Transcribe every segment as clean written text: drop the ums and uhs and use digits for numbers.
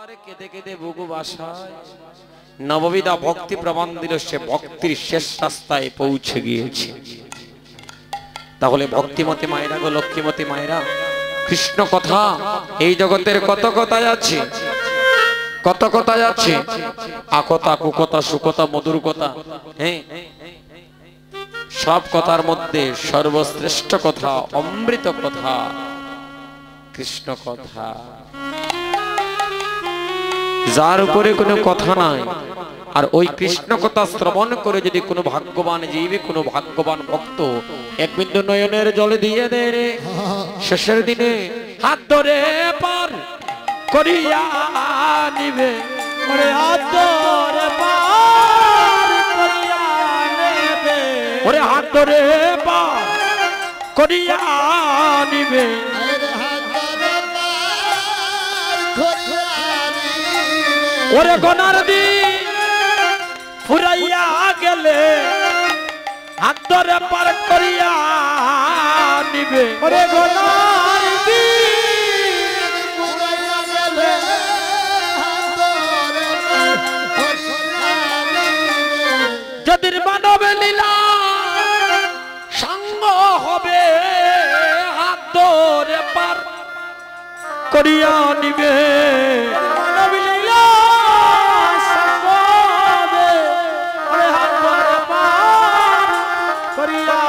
আর কেঁদে কেঁদে বুকু বাসায় নববিধা ভক্তি প্রমাণ দিল, সে ভক্তির শেষ রাস্তায় পৌঁছে গিয়েছে। তাহলে ভক্তিমতী মায়েরা গো, লক্ষ্মীমতী মায়েরা, কৃষ্ণ কথা এই জগতের কত কথাই আছে, কত কথাই আছে, আকথা কুকথা সুকথা মধুর কথা। হ্যাঁ, সব কথার মধ্যে সর্বশ্রেষ্ঠ কথা, অমৃত কথা কৃষ্ণ কথা, যার উপরে কোনো কথা নাই। আর ওই কৃষ্ণ কথা শ্রবণ করে যদি কোনো ভাগ্যবান জীবী, কোনো ভাগ্যবান ভক্ত এক বিন্দু নয়নের জলে দিয়ে দেয় রে, শেষের দিনে হাত ধরে পার করিয়া নিবে, ওরে হাত ধরে পার করিয়া নেবে, ওরে হাত ধরে পার করিয়া নিবে, ওরে গনার দিন ফুরাইয়া গেলে হাত ধরে পার করিয়া নিবে, ওরে গনার দিন ফুরাইয়া গেলে হাত ধরে পার করিয়া নিবে, যদি মানব লীলা সঙ্গ হবে হাত ধরে পার করিয়া নিবে, মানব লীলা সঙ্গ হবে, ওরে হাত ধরে পার করিয়া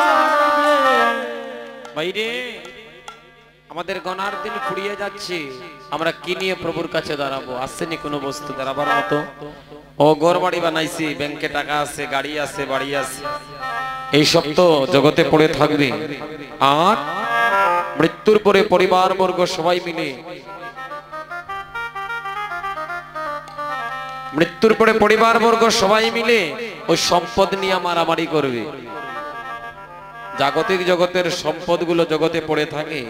নিবে। বাইরে আমাদের গনার দিন ফুরিয়ে যাচ্ছে, আমরা কি নিয়ে প্রভুর কাছে দাঁড়াবো? আসেনি কোনো বস্তু দাঁড়াবার মতো। ও ঘর বাড়ি বানাইছি, ব্যাংকে টাকা আছে, গাড়ি আছে, বাড়ি আছে, এইসব তো জগতে পড়ে থাকবে। আর মৃত্যুর পরে পরিবার বর্গ সবাই মিলে, মৃত্যুর পরে পরিবার বর্গ সবাই মিলে ওই সম্পদ নিয়ে মারামারি করবে। জাগতিক জগতের সম্পদগুলো জগতে পড়ে থাকে।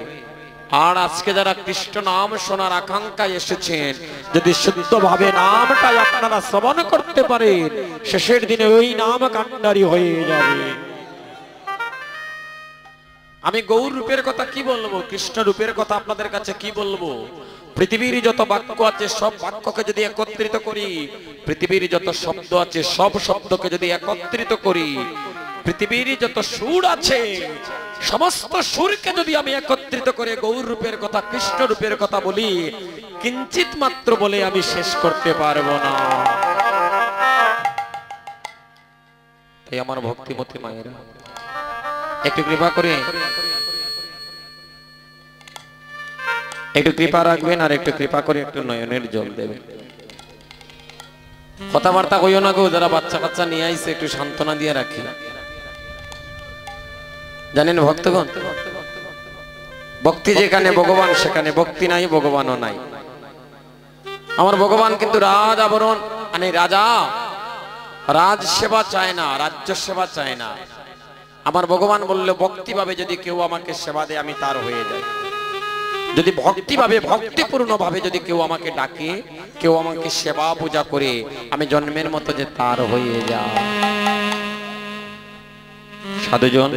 আর আজকে যারা কৃষ্ণ নাম শোনার আকাঙ্ক্ষায় এসেছেন, যদি শুদ্ধভাবে নামটাই আপনারা শ্রবণ করতে পারেন, শেষের দিনে ওই নাম কান্ডারি হয়ে যাবে। আমি গৌর রূপের কথা কি বলবো, কৃষ্ণ রূপের কথা আপনাদের কাছে কি বলবো? পৃথিবীর যত বাক্য আছে সব বাক্যকে যদি একত্রিত করি, পৃথিবীর যত শব্দ আছে সব শব্দকে যদি একত্রিত করি, পৃথিবীর যত সুর আছে সমস্ত সুরকে যদি আমি একত্রিত করে গৌর রূপের কথা, কৃষ্ণ রূপের কথা বলি, কিঞ্চিত মাত্র বলে আমি শেষ করতে পারবো না। তাই আমার ভক্তিমতী মায়েরা একটু কৃপা করে, একটু কৃপা রাখবেন, আর একটু কৃপা করে একটু নয়নের জল দেবেন। কথাবার্তা কইও না গো, যারা বাচ্চা কাচ্চা নিয়ে আইছে একটু সান্ত্বনা দিয়ে রাখি। জানেন ভক্তগণ, ভক্তি যেখানে ভগবান সেখানে ভক্তি নাই, ভগবানও নাই। আমার ভগবান কিন্তু রাজ আবরণ, মানে রাজা, রাজ সেবা চায় না, রাজ্য সেবা চায় না। আমার ভগবান বললো ভক্তি ভাবে যদি কেউ আমাকে সেবা দেয় আমি তার হয়ে যাই। যদি ভক্তি ভাবে, ভক্তিপূর্ণ ভাবে যদি কেউ আমাকে ডাকে, কেউ আমাকে সেবা পূজা করে, আমি জন্মের মতো যে তার হয়ে যায়। সাধুজন,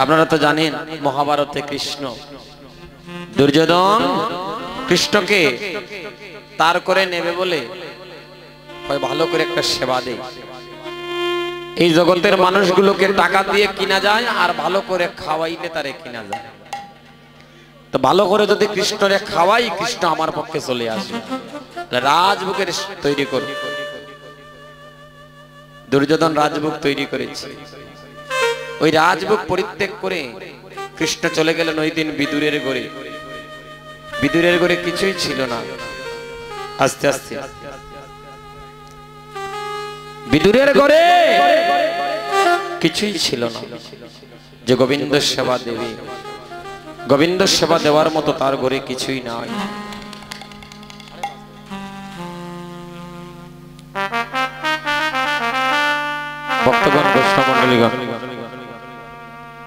আপনারা তো জানেন মহাভারতে কৃষ্ণ, দুর্যোধন কৃষ্ণকে তার করে নেবে বলে ভালো করে একটা সেবা দেয়। এই জগতের মানুষগুলোকে টাকা দিয়ে কিনা যায়, আর ভালো করে খাওয়াইলে তারে কিনা যায়। তো ভালো করে যদি কৃষ্ণরে খাওয়াই, কৃষ্ণ আমার পক্ষে চলে আসে। রাজভোগের তৈরি করো। দুর্যোধন রাজভোগ তৈরি করেছে। ওই রাজভোগ পরিত্যাগ করে কৃষ্ণ চলে গেলেন ওই দিন বিদুরের ঘরে। বিদুরের ঘরে কিছুই ছিল না। আস্তে আস্তে বিদুরের ঘরে কিছুই ছিল না, যে গোবিন্দ সেবা দেবে। গোবিন্দ সেবা দেওয়ার মতো তার ঘরে কিছুই নাই। ভক্তগণ, বৈষ্ণব মণ্ডলীগণ,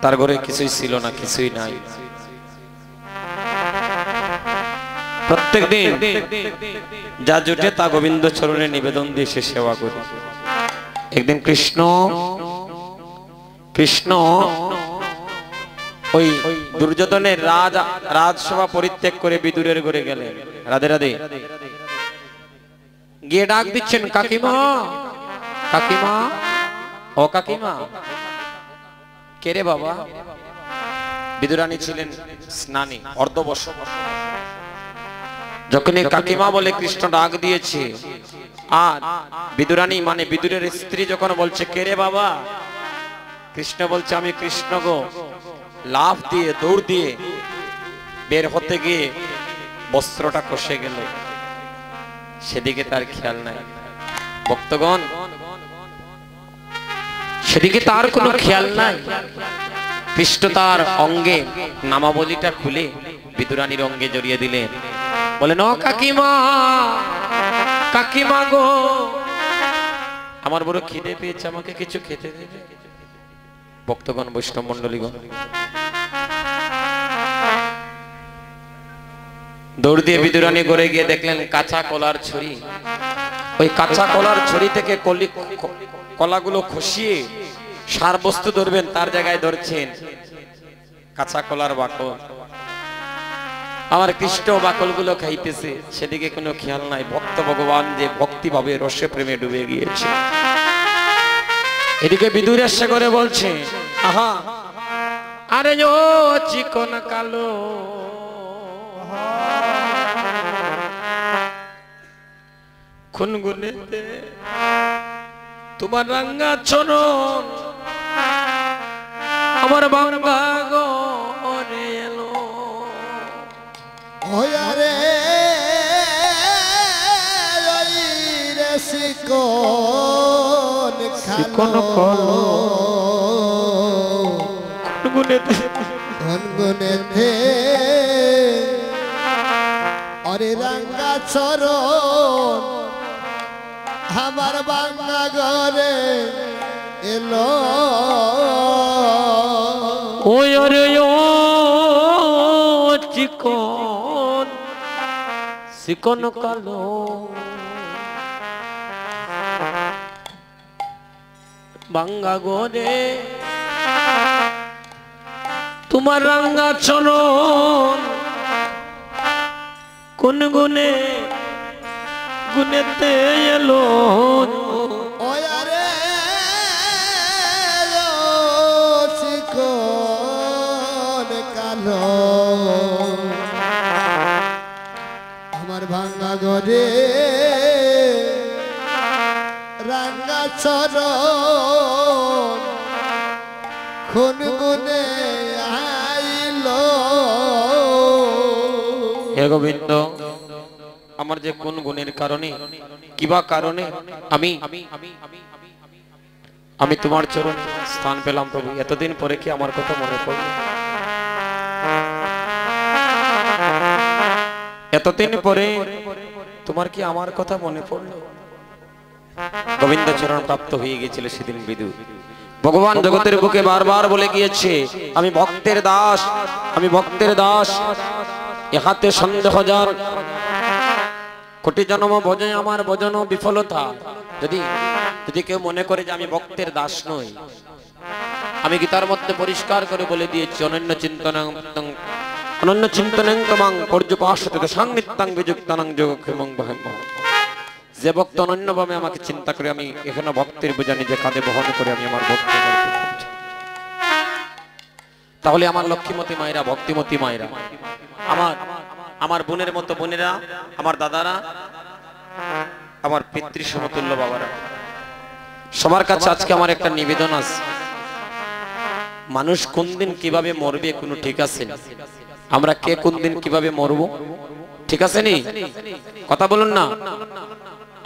তার ঘরে কিছুই ছিল না, কিছুই নাই। প্রত্যেক দিন যা জুটে তা গোবিন্দ চরণে নিবেদন দিয়ে সে সেবা করে। একদিন কৃষ্ণ ওই দুর্যোধনের রাজসভা পরিত্যাগ করে বিদুরের ঘরে গেলেন। রাধে রাধে। গিয়ে ডাক দিচ্ছেন, কাকিমা কাকিমা, ও কাকিমা। কে রে বাবা? বিদুরানী ছিলেন স্নানী, অর্ধবর্ষ। যখনই কাকিমা বলে কৃষ্ণ ডাক দিয়েছে, আর বিদুরানী মানে বিদুরের স্ত্রী যখন বলছে কে রে বাবা, কৃষ্ণ বলছে আমি কৃষ্ণ গো। লাফ দিয়ে দৌড় দিয়ে বের হতে গিয়ে বস্ত্রটা খসে গেল, সেদিকে তার খেয়াল নাই। ভক্তগণ, সেদিকে তার কোনো খেয়াল নাই। কৃষ্ণ তার অঙ্গে নামাবলীটা খুলে বিদুরানীর অঙ্গে জড়িয়ে দিলেন। বলেন, ও কাকিমা কাকিমা গো, আমার বড় খিদে পেয়েছে, আমাকে কিছু খেতে দেবে। ভক্তগণ, বৈষ্ণব মন্ডলীগণ, দৌড় দিয়ে বিদুরানী ঘরে গিয়ে দেখলেন কাঁচা কলার ছড়ি। ওই কাঁচা কলার ছড়ি থেকে কলাগুলো খসিয়ে সার বস্তু ধরবেন, তার জায়গায় ধরছেন কাঁচা কলার বাকল। আমার কৃষ্ণ বাকলগুলো খাইতেছে, সেদিকে কোনো খেয়াল নাই। ভক্ত ভগবান যে ভক্তি ভাবে রসে প্রেমে ডুবে গিয়েছে। এদিকে বিদুর এসে করে বলছে, আহা আরে ও চিকন কালো, খুনগুনেতে তোমার রাঙ্গা চরণ আমার বাংলা গরে এলো। ওয়ারে রে শিকন কালো, গুনগুনেতে অরে রাঙ্গা চরণ আমার বাংলা ঘরে এলো। ওরে ও চিকন চিকন কালো, বাঙ্গা ঘরে তোমার রাঙ্গা চরণ কোন গুনে গুনেতে এলো। ওয়ারে চিকন কালো আমার ভাঙ্গা ঘরে রাঙ্গা চরণ খুন গুনে আইলো। হে গোবিন্দ, আমার যে কোন গুণের কারণে কিবা কারণে আমি তোমার চরণ স্থান পেলাম প্রভু, এতদিন পরে কি আমার কথা মনে পড়লো? এতদিন পরে তোমার কি আমার কথা মনে পড়লো? গোবিন্দ চরণ প্রাপ্ত হয়ে গিয়েছিল সেদিন বিদু। ভগবান জগতের বুকে বারবার বলে গিয়েছে, আমি ভক্তের দাস, আমি ভক্তের দাস। ইহাতে সন্দেহ যার, কোটি জন্ম ভজে আমার ভজন বিফলতা। যদি যদি কেউ মনে করে যে আমি ভক্তের দাস নই, আমি গীতার মধ্যে পরিষ্কার করে বলে দিয়েছি, অনন্য চিন্তনং তমাং পর্যুপাসতে সাংনিত্যং বিযুক্তানং যোগক্ষেমং বহম। যে ভক্ত অনন্যভাবে আমাকে চিন্তা করে, আমি এখানে ভক্তের বোঝা নিজে কাঁধে বহন করে আমি আমার ভক্তি করতে পারছি। তাহলে আমার লক্ষ্মীমতী মায়েরা, ভক্তিমতী মায়েরা, আমার বোনের মতো বোনেরা, আমার দাদারা, আমার পিতৃ সমতুল্য বাবারা, সবার কাছে আজকে আমার একটা নিবেদন আছে। মানুষ কোন দিন কিভাবে মরবে কোনো ঠিক আছে? আমরা কে কোন দিন কিভাবে মরবো ঠিক আছে নি? কথা বলুন না।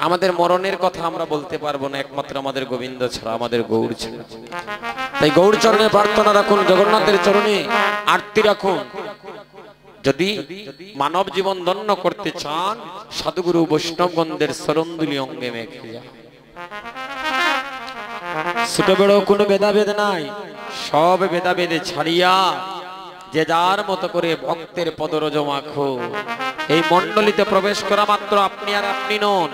আমাদের মরণের কথা আমরা বলতে পারবো না একমাত্র আমাদের গোবিন্দ ছাড়া, আমাদের গৌর ছাড়া। তাই গৌর চরণে প্রার্থনা রাখুন, জগন্নাথের চরণে আরতি রাখুন। যদি মানব জীবন ধন্য করতে চান, সাধুগুরু বৈষ্ণবগণদের চরণধুলি অঙ্গে মেখে যান। ছোট বড় কোনো ভেদাভেদ নাই, সব ভেদাভেদে ছাড়িয়া যে যার মতো করে ভক্তের পদরজ মাখো। এই মণ্ডলীতে প্রবেশ করা মাত্র আপনি আর আপনি নন,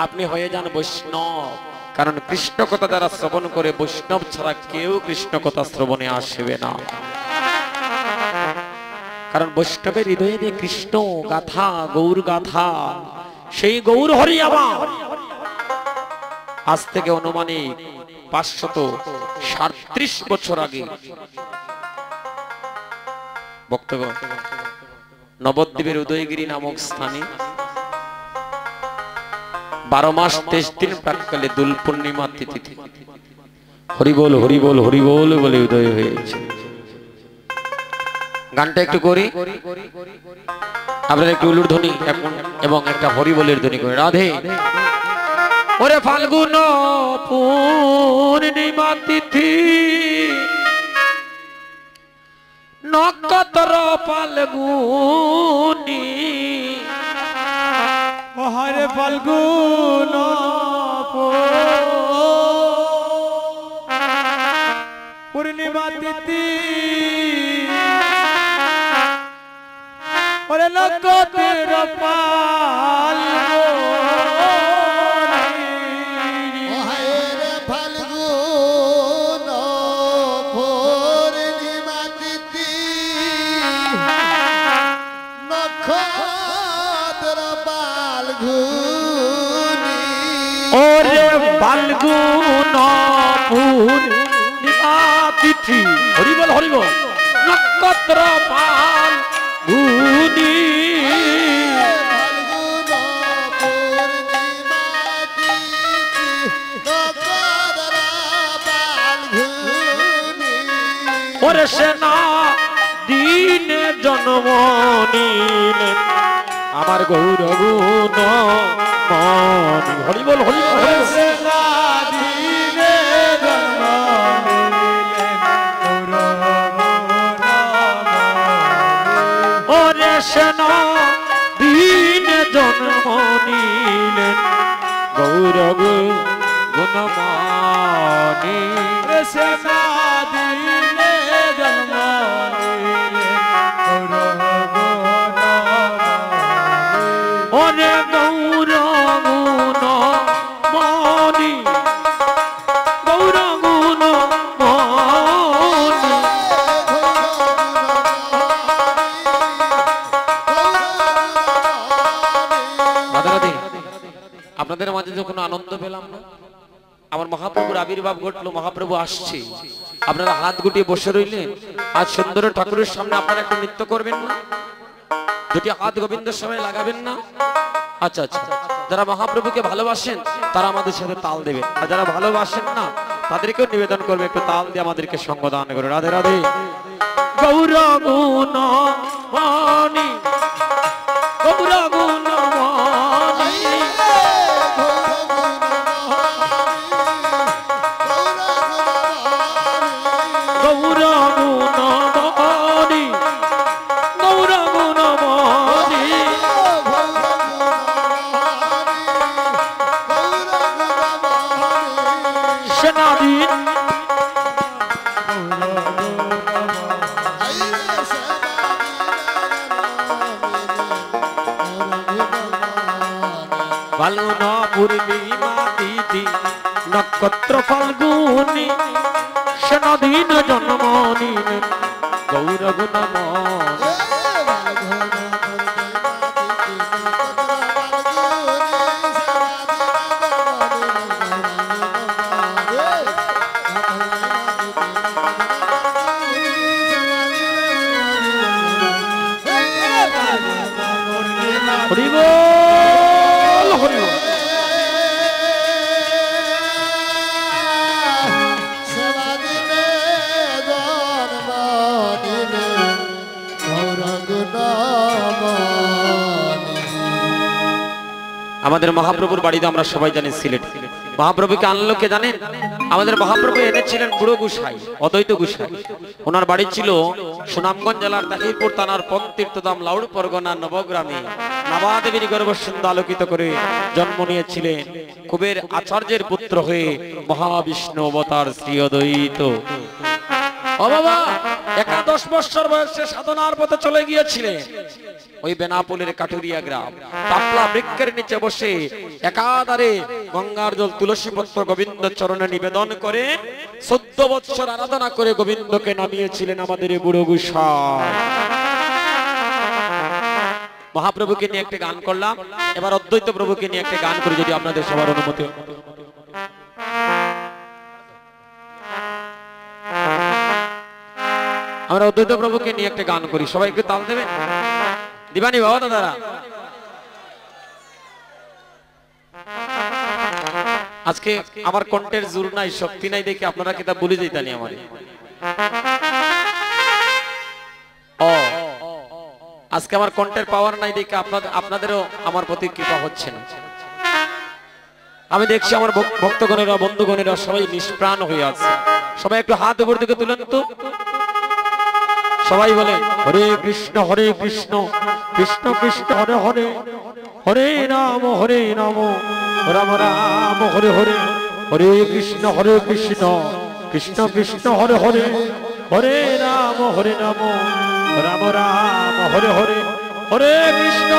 আপনি হয়ে যান বৈষ্ণব। কারণ কৃষ্ণ কথা যারা শ্রবণ করে, বৈষ্ণব ছাড়া কেউ কৃষ্ণ কথা শ্রবণে আসবে না। কারণ বৈষ্ণবের হৃদয়ে যে কৃষ্ণ গাথা, গৌর গাথা, সেই গৌর হরি আমার আজ থেকে অনুমানিক 537 বছর আগে ভক্তগণ নবদ্বীপের উদয়গিরি নামক স্থানে 12 মাস 23 দিন প্রাককালে দোল পূর্ণিমা তিথিতে হরিবোল হরিবোল হরিবোল বলে উদয় হয়েছে। গানটা একটু করি, আপনারা একটু উলুর ধ্বনি এবং একটা হরিবোলের ধ্বনি করে। রাধে ওরে ফাল্গুন পূর্ণিমা তিথি নক্ষত্র ফাল্গুনি, হরে ফাল্গুন পূর্ণিমা তিথি ওরে নক্ষত্র ফাল্গুন পূর্ণিমা তিথি হরিবল হরিবল নক্ষত্র ফাল্গুনি, ওরে সেনা দিনে জন্ম নিলেন আমার গৌর গুণ মনি। হরিবল হরিবল সেনা দিনে জন্ম ওরে সেনা দিনে জন্ম নিলেন গৌর গুণমনি, সেনা দিনে জন্ম ওরে গৌর গুণমনি গৌর গুণমনি। রাধে রাধে। আপনাদের মাঝে যখন আনন্দ পেলাম না, আমার মহাপ্রভুর আবির্ভাব ঘটলো, মহাপ্রভু আসছে, আপনারা হাত গুটিয়ে বসে রইলেন। আজ সুন্দর ঠাকুরের সামনে আপনারা একটু নৃত্য করবেন না? দুটি হাত গোবিন্দের সময় লাগাবেন না? আচ্ছা আচ্ছা, যারা মহাপ্রভুকে ভালোবাসেন তারা আমাদের সাথে তাল দেবেন, আর যারা ভালোবাসেন না তাদেরকেও নিবেদন করবে একটু তাল দিয়ে আমাদেরকে সঙ্গ দান করে। রাধে রাধে। গৌর গুণমনি গৌর গুণমনি গৌর গুণমনি গৌর গুণমনি সেনাদিন ফাল্গুন পূর্ণিমা তিথি নক্ষত্র ফাল্গুনি সেনাদিন জন্ম নিলেন গৌর গুণমনি। হরিবল হরিবল। আমাদের মহাপ্রভুর বাড়িতে আমরা সবাই জানি সিলেট। মহাপ্রভুকে আনলো কে জানেন? আমাদের মহাপ্রভু এনেছিলেন বুড়ো গুসাই, অদ্বৈত গুসাই। ওনার বাড়ি ছিল সুনামগঞ্জ জেলার তাহিরপুর থানার পন্তীর্থধাম লাউড় পরগনা নবগ্রামে। নাবাদেবীর গর্ভসুন্দর আলোকিত করে জন্ম নিয়েছিলেন। কুবের আচার্যের পুত্র হয়ে মহাবিষ্ণু অবতার শ্রী অদ্বৈত। ও বাবা, 11 বছর বয়সে সাধনার পথে চলে গিয়েছিলেন ওই বেনাপোলের কাটুরিয়া গ্রাম। টাপলা বৃক্ষের নিচে বসে একাধারে গঙ্গার জল তুলসী পত্র গোবিন্দ চরণে নিবেদন করে 14 বছর আরাধনা করে গোবিন্দকে নামিয়েছিলেন আমাদের বুড়ো গোসাই। মহাপ্রভুকে নিয়ে একটা গান করলাম, এবার অদ্বৈত প্রভুকে নিয়ে একটা গান করি যদি আপনাদের সবার অনুমতি। আমরা অদ্বৈত প্রভুকে নিয়ে একটা গান করি, সবাই একটু তাল দেবেন। দিবানি বাবা দাদারা, আজকে আমার কণ্ঠের জোর নাই, শক্তি নাই দেখে আপনারা কিতাব বলে যেতানি আমার। ও আজকে আমার কণ্ঠের পাওয়ার নাই দেখে আপনাদেরও আমার প্রতি কৃপা হচ্ছে না। আমি দেখছি আমার ভক্তগণেরা বন্ধুগণেরা সবাই নিষ্প্রাণ হয়ে আছে। সবাই একটু হাত উপর দিকে তুলেন তো, সবাই বলে হরে কৃষ্ণ কৃষ্ণ কৃষ্ণ হরে হরে, হরে রাম রাম রাম হরে হরে, হরে কৃষ্ণ কৃষ্ণ কৃষ্ণ হরে হরে, হরে রাম রাম রাম হরে হরে, হরে কৃষ্ণ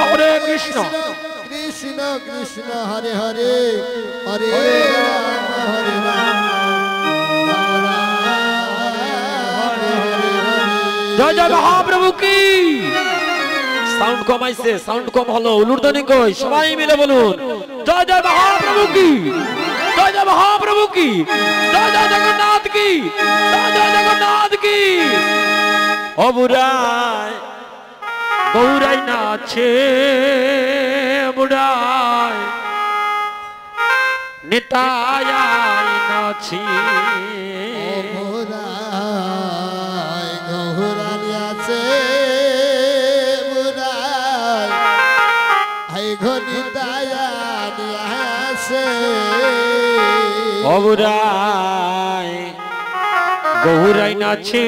কৃষ্ণ কৃষ্ণ হরে হরে, হরে রাম হরে রাম, জয় জয় মহাপ্রভু কি। সাউন্ড কমাইছে, সাউন্ড কম হলো, উলুরধ্বনি কই, সবাই মিলে বলুন জয় জয় মহাপ্রভু কি, জয় জয় মহাপ্রভু কি, জয় জয় জগন্নাথ কি, জয় জয় জগন্নাথ কি। অবুরায় গৌরাই নাচে, বুড়ায় নিতাই নাচি, গৌরানি আছে বুড়াই, হাই ঘনি দায়ানি আছে। অবুরায় গৌরাই নাচে,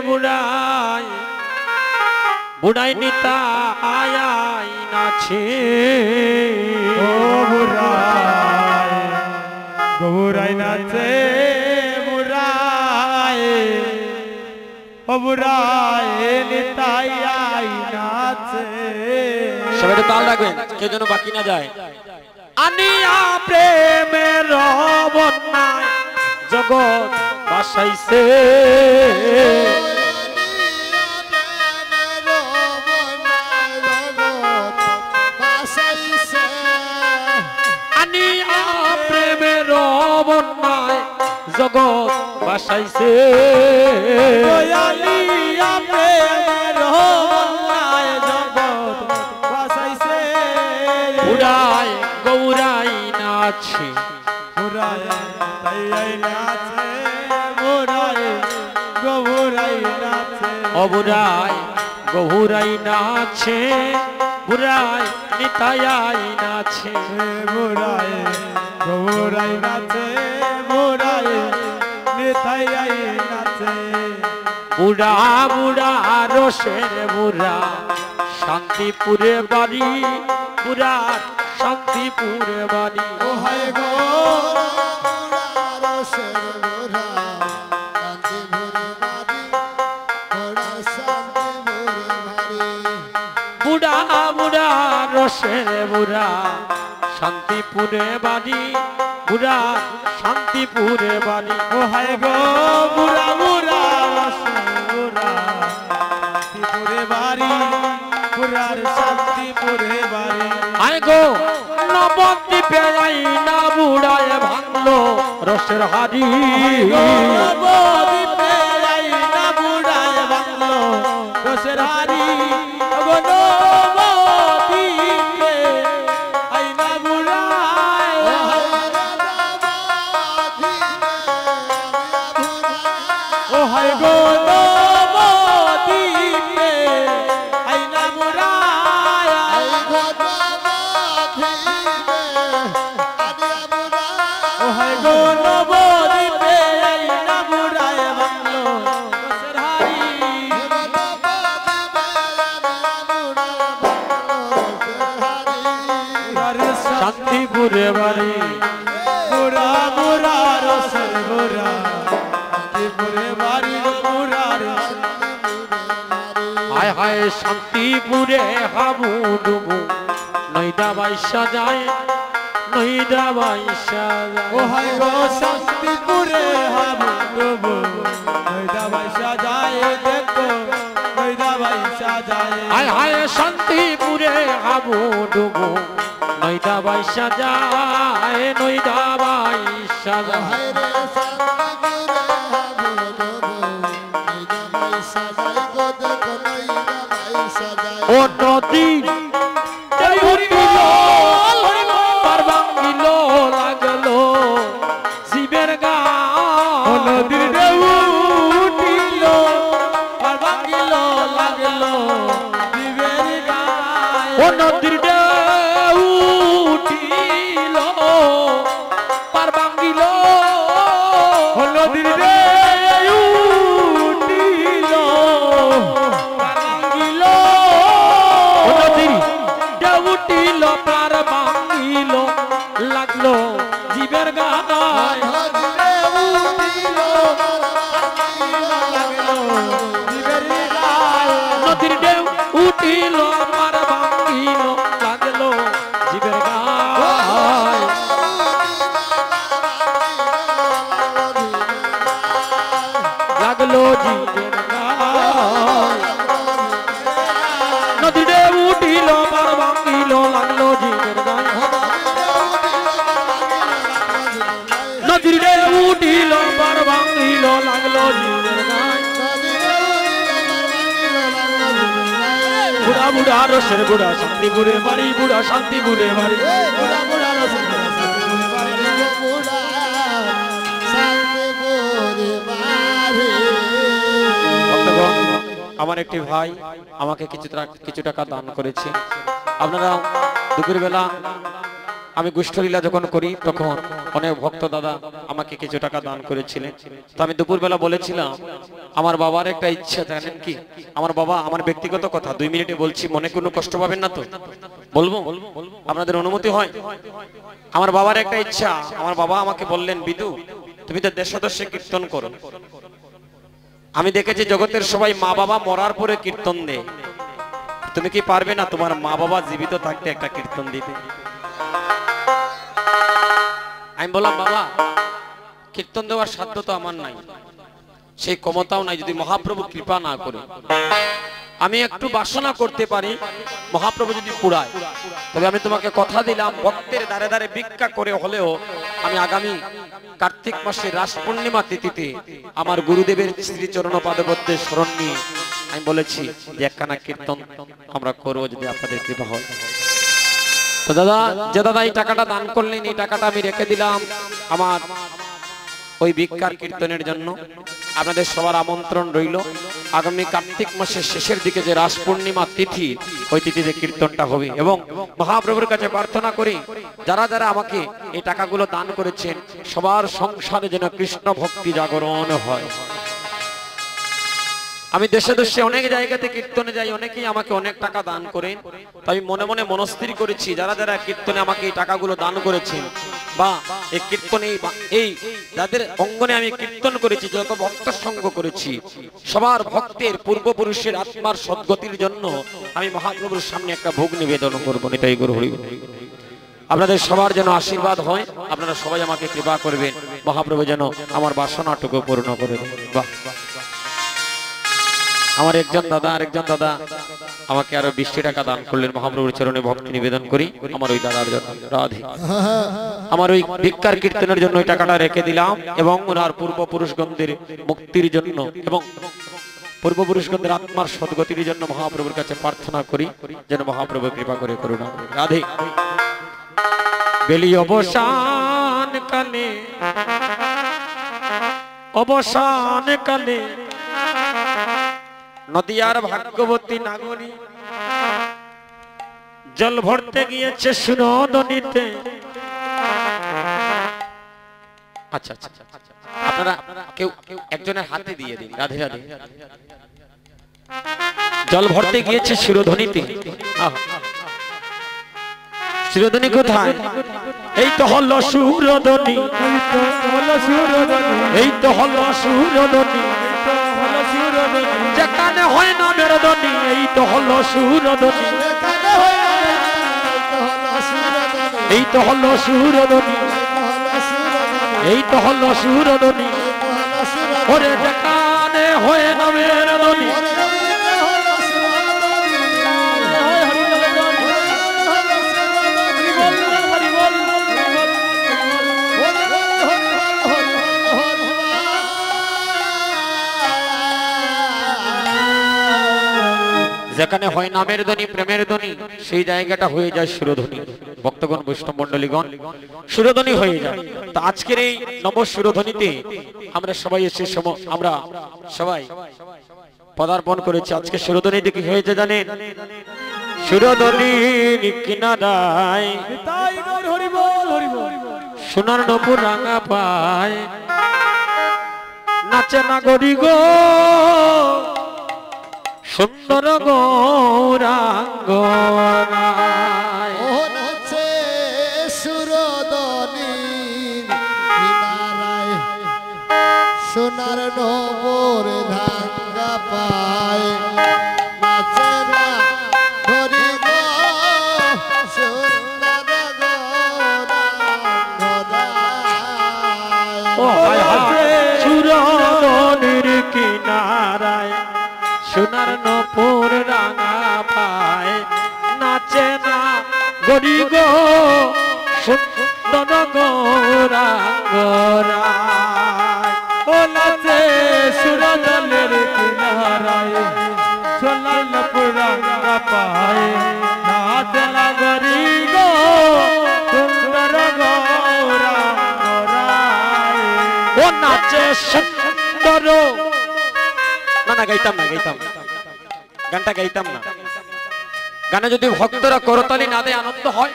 বুড়াই বুড়াই নিতাই নাচে। গৌরাই নাচে বুড়ায়, ও বুড়ায় নিতাই নাচে। সবাই একটু তাল রাখবেন, কেউ যেন বাকি না যায়। আনিয়া প্রেমের বন্যায় জগৎ বাসাইছে, আনিয়া প্রেমের বন্যায় জগৎ বাসাইছে, আনিয়া প্রেমের বন্যায় জগৎ বাসাইছে। বুড়ায় গৌরাই নাচে, বুড়ায় তাই নাচে, বুড়ায় গৌরাই নাচে। অবুরাই গৌরাই নাচে, বুড়াই নিতাই নাচে, বুড়ায় গৌরাই নাচে, বুড়ায় নিতাই নাচে। বুড়া বুড়া রসের বুড়া শান্তিপুরে বাড়ি, বুড়া শান্তিপুরে বাড়ি। ও হায় গো রসের বুড়া, শান্তি ভরে বাড়ি, ওরা শান্তি ভরে বাড়ি। বুড়া বুড়া রসের বুড়া শান্তিপুরে বাড়ি, বুড়া শান্তিপুরে বাড়ি। ও হায় গো বুড়া বুড়া বুড়া শান্তিপুরে বাড়ি, বুড়ার শান্তিপুরে বাড়ি। আয় গো নবদ্বীপে আই না বুড়ায় ভাঙলো রসের হাড়ি, নবদ্বীপে আই না বুড়ায় ভাঙলো রসের হাড়ি। গো নবদ্বীপে আই না বুড়ায়, ও হায় গো নবদ্বীপে আই না বুড়ায়, ও হায় গো নবদ্বীপে আই না বুড়ায় ভাঙলো রসের হাড়ি। শান্তিপুরে বাড়ি, বুড়া বুড়া রসের বুড়া শান্তিপুরে বাড়ি, বুড়ার হায় হায় শান্তিপুরে হাবু ডুবু নইদা বাইসা যায়, নইদা বাইসা ও যায়। হায় গো শান্তিপুরে হাবু ডুবু নইদা বাইসা যায়, দেখো নইদা বাইসা যায় হায় হায় শান্তিপুরে হাবু ডুবু নইদা বাইসা যায় নইদা বাইসা যায় হায় রে শান্তিপুরে হাবু ডুবু নইদা বাইসা যায় গো দেখো নইদা বাইসা যায় ও নদী উঠিল পার ভাঙিল লাগলো শিবের গা ও নদীর ঢেউ উঠিল আর ভাঙিল লাগলো জীবের গায়ে ও নদীর ঢেউ উঠিল পার ভাঙিল ও নদীর ঢেউ উঠিল আর ভাঙিল ও নদীর ঢেউ উঠিল পার ভাঙিল লাগলো জীবের গায় নদীরে উঠিল লাগলো জীবের গায়ে নদীর ঢেউ উঠিল পার ভাঙিল লাগলো জীবের গায় লাগলো জীবের গায় নদীর ঢেউ উঠিল পার ভাঙিল লাগলো জীবের গায় নদীর ঢেউ উঠিল পার ভাঙিল লাগলো জীবের গায় বুড়া বুড়া রসের বুড়া শান্তিপুরে বাড়ি বুড়া শান্তিপুরে বাড়ি ভক্তগণ, আমার একটি ভাই আমাকে কিছু টাকা দান করেছে। আপনারা দুপুর বেলা আমি গোষ্ঠলীলা যখন করি তখন অনেক ভক্ত দাদা আমাকে কিছু টাকা দান করেছিলেন। তো আমি দুপুর বেলা বলেছিলাম আমার বাবার একটা ইচ্ছা, জানেন কি? আমার বাবা, আমার ব্যক্তিগত কথা 2 মিনিটে বলছি, মনে কোনো কষ্ট পাবেন না তো? বলবো? আপনাদের অনুমতি হয়? আমার বাবার একটা ইচ্ছা। আমার বাবা আমাকে বললেন, বিদু তুমি তো দেশে দেশে কীর্তন করো। আমি দেখেছি জগতের সবাই মা বাবা মরার পরে কীর্তন দেয়, তুমি কি পারবে না তোমার মা বাবা জীবিত থাকতে একটা কীর্তন দিতে? আমি বললাম, বাবা কীর্তন দেওয়ার সাধ্য তো আমার নাই, সেই ক্ষমতাও নাই যদি মহাপ্রভু কৃপা না করে। আমি একটু বাসনা করতে পারি, মহাপ্রভু যদি পুরায়, তবে আমি তোমাকে কথা দিলাম ভক্তের দ্বারে দ্বারে ভিক্ষা করে হলেও আমি আগামী কার্তিক মাসে রাস পূর্ণিমা তিথিতে আমার গুরুদেবের শ্রীচরণ পাদপদ্মে শরণ নিয়ে আমি বলেছি যে একখানা কীর্তন আমরা করবো যদি আপনাদের কৃপা হয়। তো দাদা, যে দাদা এই টাকাটা দান করলেন, এই টাকাটা আমি রেখে দিলাম আমার ওই ভিক্ষার কীর্তনের জন্য। আপনাদের সবার আমন্ত্রণ রইল, আগামী কার্তিক মাসের শেষের দিকে যে রাস পূর্ণিমা তিথি, ওই তিথিতে কীর্তনটা হবে। এবং মহাপ্রভুর কাছে প্রার্থনা করি যারা যারা আমাকে এই টাকাগুলো দান করেছেন সবার সংসারে যেন কৃষ্ণ ভক্তি জাগরণ হয়। আমি দেশে দেশে অনেক জায়গাতে কীর্তনে যাই, অনেকেই আমাকে অনেক টাকা দান করেন। তাই মনে মনে মনস্থির করেছি যারা যারা কীর্তনে আমাকে এই টাকাগুলো দান করেছেন বা এই কীর্তনে এই যাদের অঙ্গনে আমি কীর্তন করেছি, যত ভক্ত সঙ্গ করেছি, সবার ভক্তের পূর্বপুরুষের আত্মার সদ্গতির জন্য আমি মহাপ্রভুর সামনে একটা ভোগ নিবেদন করবো। এটাই গুরু হরি। আপনাদের সবার যেন আশীর্বাদ হয়, আপনারা সবাই আমাকে কৃপা করবেন, মহাপ্রভু যেন আমার বাসনাটুকু পূর্ণ করে দেন। বাহ, আমার আরেকজন দাদা আমাকে আরো 20 টাকা দান করলেন। মহাপ্রভুর চরণে ভক্তি নিবেদন করি আমার ওই দাদার জন্য, রাধে। আমার ওই ভিক্ষার কীর্তনের জন্য ওই টাকাটা রেখে দিলাম এবং ওনার পূর্বপুরুষগণদের মুক্তির জন্য এবং পূর্বপুরুষগণদের আত্মার সদ্গতির জন্য মহাপ্রভুর কাছে প্রার্থনা করি যেন মহাপ্রভু কৃপা করে করুণা করে, রাধে। বেলি অবসান কালে নদিয়ার ভাগ্যবতী নাগরী জল ভরতে গিয়েছে সুনদনীতে। আচ্ছা আচ্ছা, আপনারা কেউ একজনের হাতে দিয়ে দিন, রাধে রাধে। জল ভরতে গিয়েছে সুরধ্বনিতে। সুরধ্বনি কোথায়? এই তো হলো সুরধ্বনি, এই তো হলো সুরধ্বনি, যেখানে হয় না মেরধ্বনি, এই তো হলো সুরধ্বনি, এই তো হলো সুরধ্বনি, এই তো হলো সুরধ্বনি। ওরে যেখানে হয় না মেরধ্বনি, যেখানে হয় নামের ধ্বনি প্রেমের ধ্বনি সেই জায়গাটা হয়ে যায় সুরধ্বনি। ভক্তগণ বৈষ্ণব মণ্ডলীগণ সুরধ্বনি হয়ে যায়। তো আজকের এই নব সুরধ্বনিতে আমরা সবাই এসে আমরা সবাই পদার্পণ করেছি। আজকে সুরধ্বনিতে কি হয়েছে জানেন? সুরধ্বনির কিনারায় সোনার নপুর রাঙা পায় নাচে না গরি গো সুন্দর গৌরাঙ্গ ও নাচে সুরদনির কিনারায় সোনার নবর ধাঙ্গা পায় নাচে না ধরি গো সুন্দর সুরধনির কিনারায় সোনার নপুর রাঙা পায় নাচে না গরি গো সুন্দর গৌরাঙ্গ ও নাচে সুরধনির কিনারায় সোনার নপুর রাঙা পায় নাচে না গরি গো সুন্দর গৌরাঙ্গ রায়। ও নাচে সুন্দর না গাইতাম না গানটা গাইতাম না। গানে যদি ভক্তরা করতালি না দেয় আনন্দ হয়।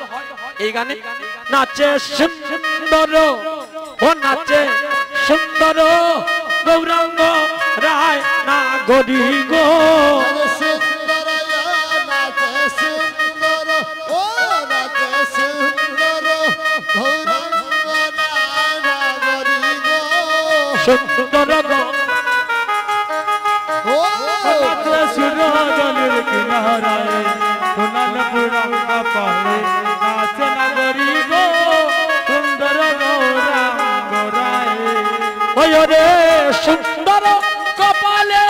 এই গানে নাচে সুন্দর ও নাচে সুন্দর গৌরাঙ্গ রায় না গরি গো সুন্দর নাচে সুন্দর ও নাচে সুন্দর গৌরাঙ্গ নাগরি গো সুন্দর সুরধনির কিনারায় সোনার নপুর রাঙা পায় নাচে না গরি গো সুন্দর গৌরাঙ্গ রায়। ওই রে সুন্দর কপালে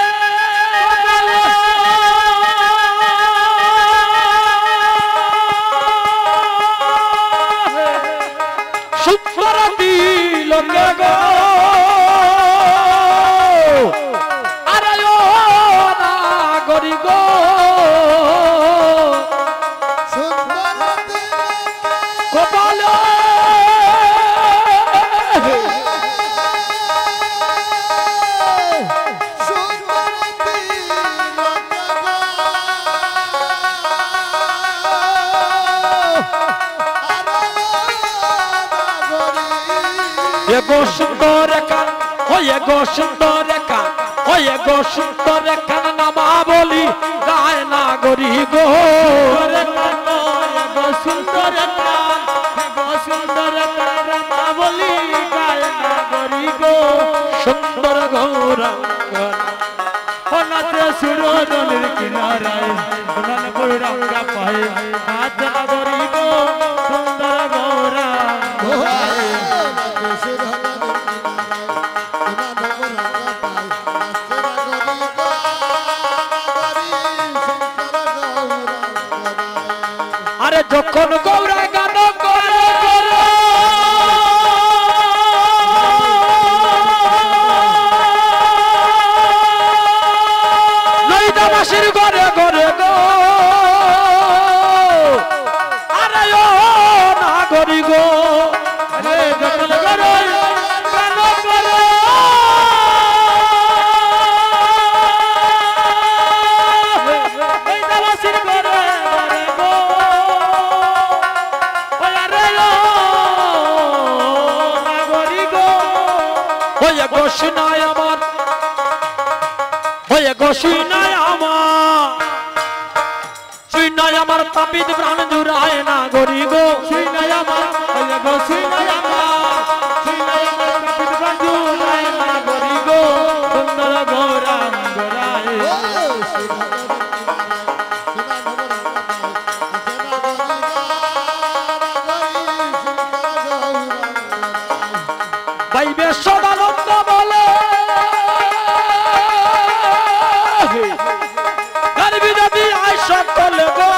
সুন্দর তিলকে গো আরে ও না গরি গো সুন্দর কপালে এগো সুন্দর কান হয়ে গো সুন্দর কান হয়ে গো সুন্দর কান নামা বলি গায় না গরি গো সুন্দর সুন্দর মা বলি গায় না গরি গো সুন্দর গৌরাঙ্গ নাচে সুরধনির কিনারায় সোনার নপুর রাঙা পায় নাচে না গরি গো সুন্দর গৌরাঙ্গ রায়। আরে যখন গৌরা গান করে লইদাবাসীর ঘরে ঘরে গো আরে ও না গরি গো আরে যখন করে গান করে এই দাবাসির ঘরে ঘরে গো আরে ও না গরি গো হয়ে গোসিনায় আমার হয়ে গোসিনায় আমার তাপিত প্রাণ জুড়ায় না গরি গো শুই নাই আমার ওই গো শুই নাই আমার কাপিত বাজু নাই না গরি গো সুন্দর গৌরাঙ্গ রায়। পাইবে সদানন্দ বলে গর্বি যদি আয় সকল গো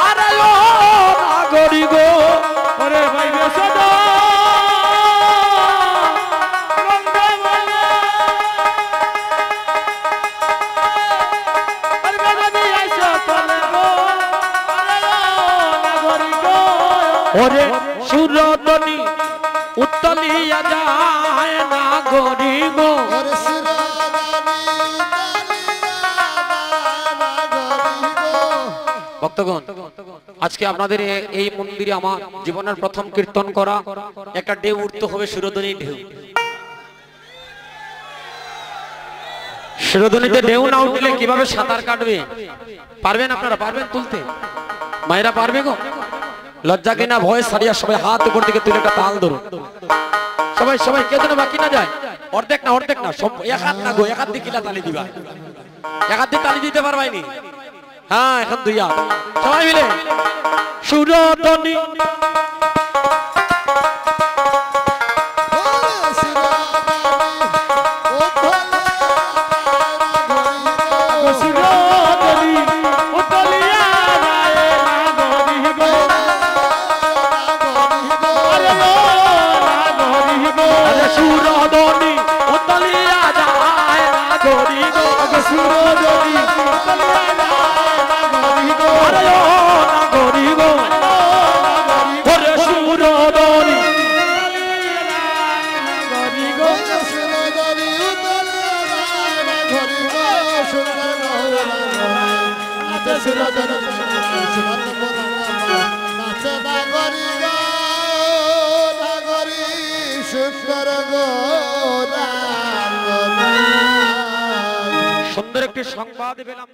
আরে ও না গরি গো ওরে ভাই সদা ওরে সুরদনি উত্তলিয়া যায় না গরি গো ওরে শিরোদানি ভক্তগণ আজকে আপনাদের এই মন্দিরে আমার জীবনের প্রথম কীর্তন করা একটা ঢেউ উঠতে হবে সুরদনি ঢেউ সুরদনিতে ঢেউ না উঠলে কিভাবে সাঁতার কাটবে পারবেন আপনারা পারবেন তুলতে মায়েরা পারবে গো লজ্জা কিনা ভয় সারিয়া সবাই হাত উপর দিকে তুলে একটা তাল ধরুন সবাই সবাই কেউ যেন বাকি না যায় অর্ধেক না এক হাত না গো এক হাত দিয়ে কিলা তালি দিবা এক হাত দিয়ে তালি দিতে পারবাইনি হ্যাঁ এখন দুই হাত সবাই মিলে সুরদনি সুরদনি উতলিয়া যায় না গরি গো সুরদনি উতলিয়া যায় না গরি গো আরে ও না গরি গো ওরে সুরদনি গরি গো শিরোদানি উতলিয়া যায় না গরি গো সুন্দর নাচে শিরোদানি নাচে না গরি গো নাগরি সুন্দর সুন্দর একটি সংবাদ পেলাম।